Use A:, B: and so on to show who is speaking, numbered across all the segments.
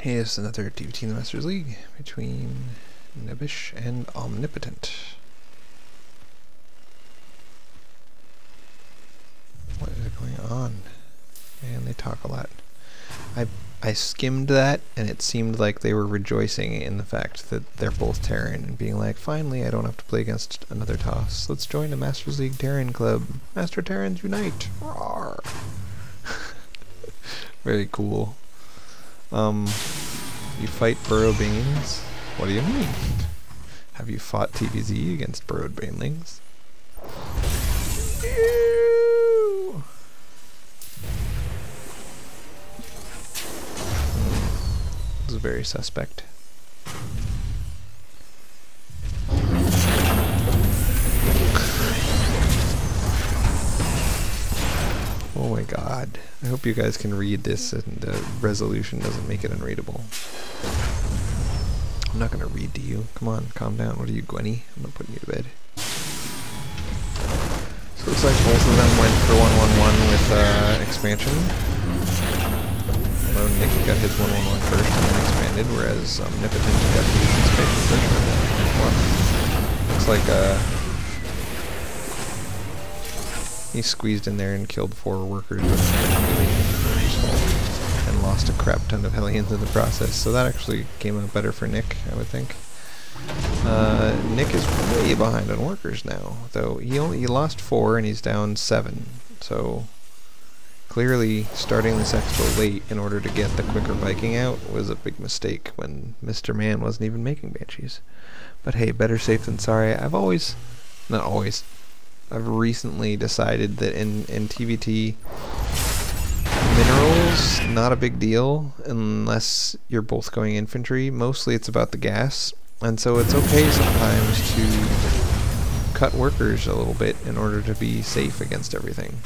A: Here's another TvT in the Masters League between Nebbish and Omnipotent. What is going on? Man, they talk a lot. I skimmed that, and it seemed like they were rejoicing in the fact that they're both Terran and being like, finally, I don't have to play against another toss. Let's join the Masters League Terran Club. Master Terrans unite! Roar! Very cool. You fight burrowed banelings? What do you mean? Have you fought TvT against burrowed banelings? Ew. This is very suspect. Oh my god. I hope you guys can read this and the resolution doesn't make it unreadable. I'm not gonna read to you. Come on, calm down. What are you, Gwenny? I'm not putting you to bed. So it looks like both of them went for 1-1-1 with expansion. Although Nick got his 1-1-1 first and then expanded, whereas Omnipotent got his expansion first and then one. Looks like he squeezed in there and killed 4 workers and lost a crap ton of Hellions in the process. So that actually came out better for Nick, I would think. Nick is way behind on workers now, though he lost 4 and he's down 7. So clearly starting this expo late in order to get the quicker Viking out was a big mistake when Mr. Man wasn't even making Banshees. But hey, better safe than sorry. I've recently decided that in TvT, minerals, not a big deal unless you're both going infantry. Mostly it's about the gas, and so it's okay sometimes to cut workers a little bit in order to be safe against everything.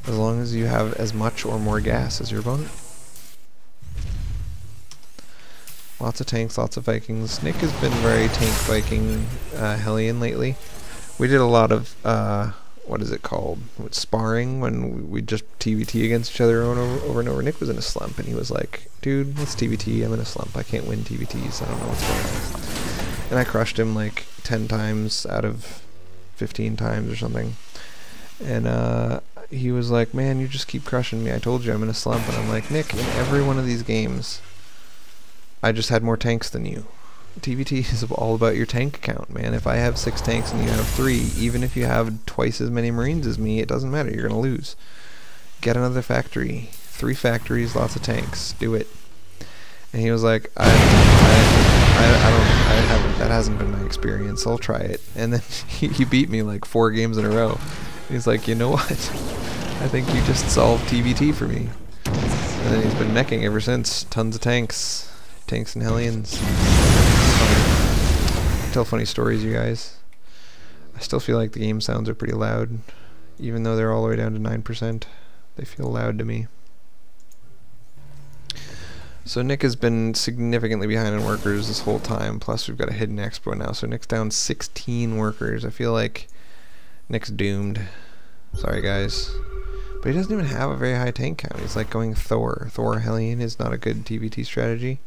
A: As long as you have as much or more gas as your opponent. Lots of tanks, lots of Vikings. Nick has been very tank Viking Hellion lately. We did a lot of, what is it called? Sparring when we just TvT against each other over and over. Nick was in a slump and he was like, dude, let's TvT, I'm in a slump. I can't win TvTs, I don't know what's going on. And I crushed him like 10 times out of 15 times or something. And he was like, man, you just keep crushing me. I told you I'm in a slump. And I'm like, Nick, in every one of these games, I just had more tanks than you. TvT is all about your tank count, man. If I have 6 tanks and you have 3, even if you have twice as many Marines as me, it doesn't matter. You're gonna lose. Get another factory. 3 factories, lots of tanks. Do it. And he was like, I haven't. That hasn't been my experience. I'll try it. And then he beat me like 4 games in a row. He's like, you know what? I think you just solved TvT for me. And then he's been meching ever since. Tons of tanks. Tanks and Hellions. Tell funny stories, you guys. I still feel like the game sounds are pretty loud. Even though they're all the way down to 9%. They feel loud to me. So Nick has been significantly behind on workers this whole time. Plus we've got a hidden expo now. So Nick's down 16 workers. I feel like Nick's doomed. Sorry guys. But he doesn't even have a very high tank count. He's like going Thor. Thor Hellion is not a good TvT strategy.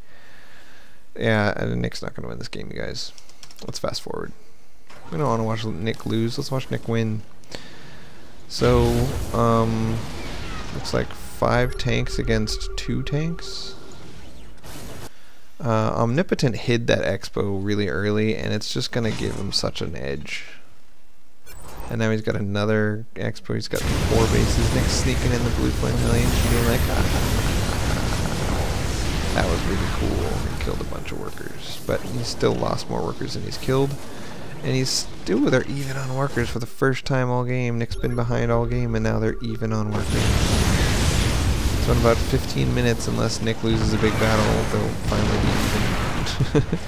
A: Yeah, and Nick's not going to win this game, you guys. Let's fast forward. We don't want to watch Nick lose. Let's watch Nick win. So, looks like 5 tanks against 2 tanks. Omnipotent hid that expo really early, and it's just going to give him such an edge. And now he's got another expo. He's got 4 bases. Nick's sneaking in the blue flame Hellion and being like, that was really cool. He killed a bunch of workers. But he's still lost more workers than he's killed. And they're even on workers for the first time all game. Nick's been behind all game and now they're even on workers. So in about 15 minutes, unless Nick loses a big battle, they'll finally be even.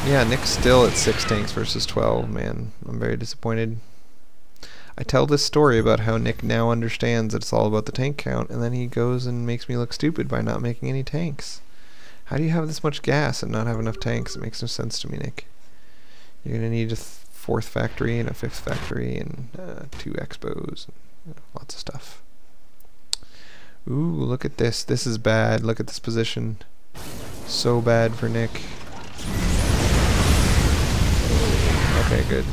A: Yeah, Nick's still at 6 tanks versus 12, man. I'm very disappointed. I tell this story about how Nick now understands that it's all about the tank count, and then he goes and makes me look stupid by not making any tanks. How do you have this much gas and not have enough tanks? It makes no sense to me, Nick. You're gonna need a 4th factory and a 5th factory and 2 expos. Lots of stuff. Ooh, look at this. This is bad. Look at this position. So bad for Nick. Okay, good.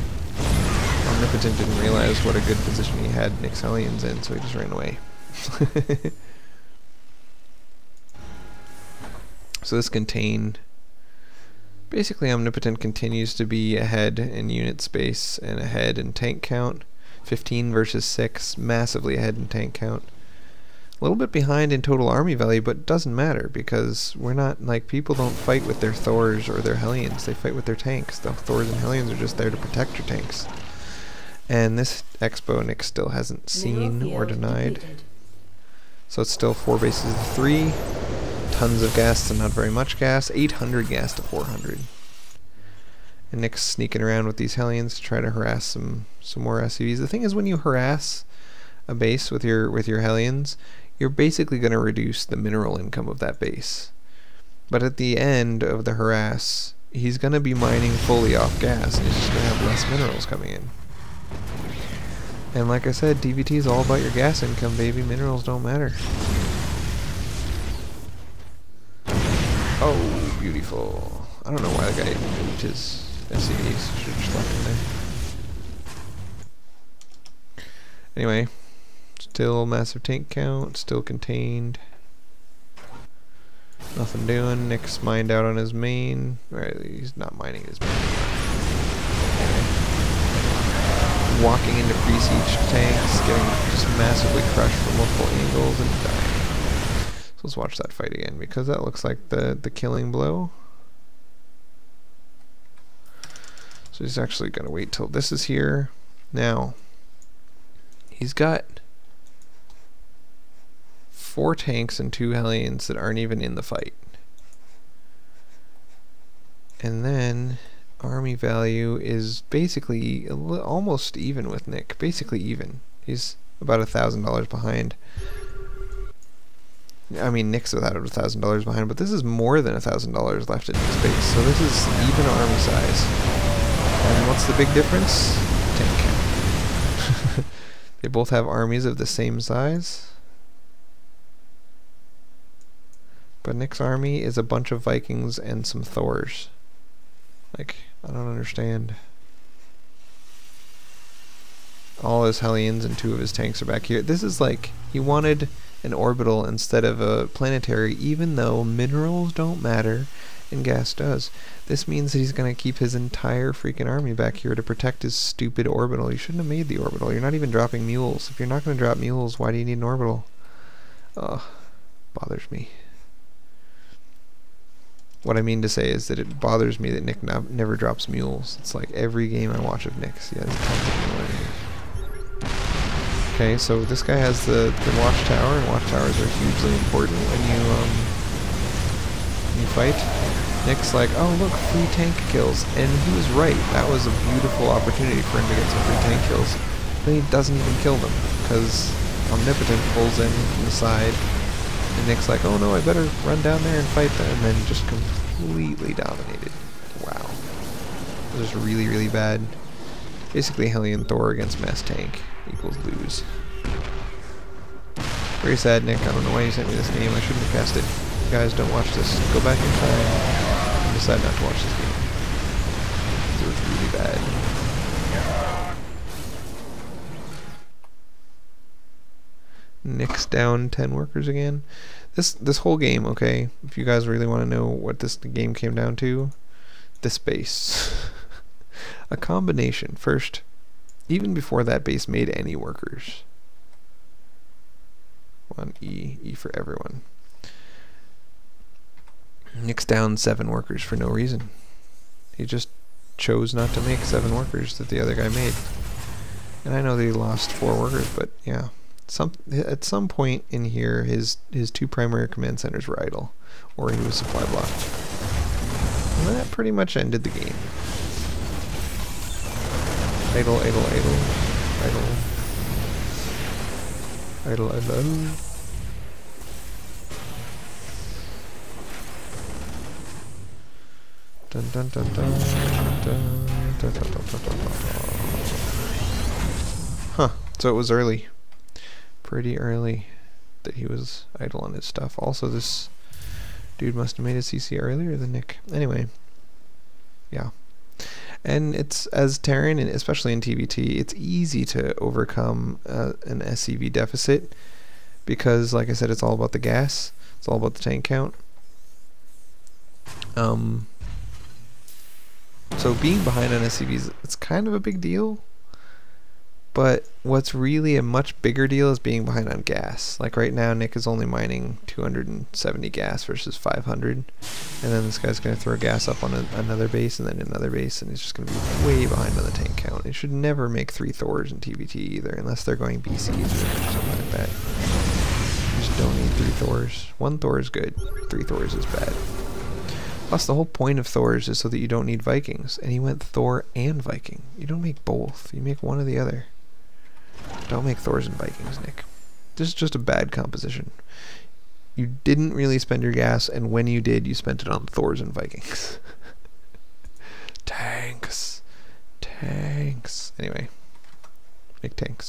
A: Omnipotent didn't realize what a good position he had Nick's Hellions in, so he just ran away. So this contained. Basically, Omnipotent continues to be ahead in unit space and ahead in tank count. 15 versus 6, massively ahead in tank count. A little bit behind in total army value, but it doesn't matter because we're not, like, people don't fight with their Thors or their Hellions, they fight with their tanks. The Thors and Hellions are just there to protect your tanks. And this Expo Nick still hasn't seen or denied. So it's still 4 bases to 3. Tons of gas to not very much gas. 800 gas to 400. And Nick's sneaking around with these Hellions to try to harass some more SCVs. The thing is, when you harass a base with your Hellions, you're basically going to reduce the mineral income of that base. But at the end of the harass, he's going to be mining fully off gas, and he's just going to have less minerals coming in. And like I said, TvT is all about your gas income, baby. Minerals don't matter. Oh, beautiful. I don't know why the guy moved his SCVs. Should have just left him there. Anyway, still massive tank count, still contained. Nothing doing. Nick's mined out on his main. Right, he's not mining his main. Anyway. Walking into pre-siege tanks, getting just massively crushed from multiple angles and dying. So let's watch that fight again, because that looks like the killing blow. So he's actually going to wait till this is here. Now, he's got 4 tanks and 2 Hellions that aren't even in the fight. And then army value is basically almost even with Nick. Basically even. He's about $1,000 behind. I mean, Nick's without $1,000 behind, but this is more than $1,000 left in Nick's base. So this is even army size. And what's the big difference? Tank count. They both have armies of the same size. But Nick's army is a bunch of Vikings and some Thors. Like, I don't understand. All his Hellions and 2 of his tanks are back here. This is like, he wanted an orbital instead of a planetary, even though minerals don't matter and gas does. This means that he's going to keep his entire freaking army back here to protect his stupid orbital. You shouldn't have made the orbital. You're not even dropping mules. If you're not going to drop mules, why do you need an orbital? Ugh, bothers me. What I mean to say is that it bothers me that Nick never drops mules. It's like every game I watch of Nick's, he has tons of mule energy. Okay, so this guy has the watchtower, and watchtowers are hugely important when you fight. Nick's like, oh look, free tank kills, and he was right. That was a beautiful opportunity for him to get some free tank kills. But he doesn't even kill them, because Omnipotent pulls in from the side, and Nick's like, oh no, I better run down there and fight them, and then just completely dominated. Wow. It was just really, really bad. Basically, Hellion Thor against Mass Tank equals lose. Very sad, Nick. I don't know why you sent me this game. I shouldn't have cast it. You guys, don't watch this. Go back in time and decide not to watch this game. It was really bad. Nick's down 10 workers again. This whole game, okay, if you guys really want to know what this game came down to, this base. A combination. First, even before that base made any workers. One E for everyone. Nick's down 7 workers for no reason. He just chose not to make 7 workers that the other guy made. And I know that he lost 4 workers, but yeah. At some point in here, his 2 primary command centers were idle, or he was supply blocked. And that pretty much ended the game. Idle, idle, idle, idle, idle, idle. Dun dun dun dun dun dun dun dun dun dun. Huh? So it was early. pretty early that he was idle on his stuff. Also, this dude must have made a CC earlier than Nick. Anyway, yeah. And it's, as Terran, and especially in TvT, it's easy to overcome an SCV deficit because, like I said, it's all about the gas. It's all about the tank count. So being behind on SCVs, it's kind of a big deal. But what's really a much bigger deal is being behind on gas. Like right now, Nick is only mining 270 gas versus 500. And then this guy's going to throw gas up on another base and then another base, and he's just going to be way behind on the tank count. He should never make 3 Thors in TvT either, unless they're going BCs or something like that. You just don't need 3 Thors. 1 Thor is good, 3 Thors is bad. Plus, the whole point of Thors is so that you don't need Vikings. And he went Thor and Viking. You don't make both. You make one or the other. Don't make Thors and Vikings, Nick. This is just a bad composition. You didn't really spend your gas, and when you did, you spent it on Thors and Vikings. Tanks. Tanks. Anyway, make tanks.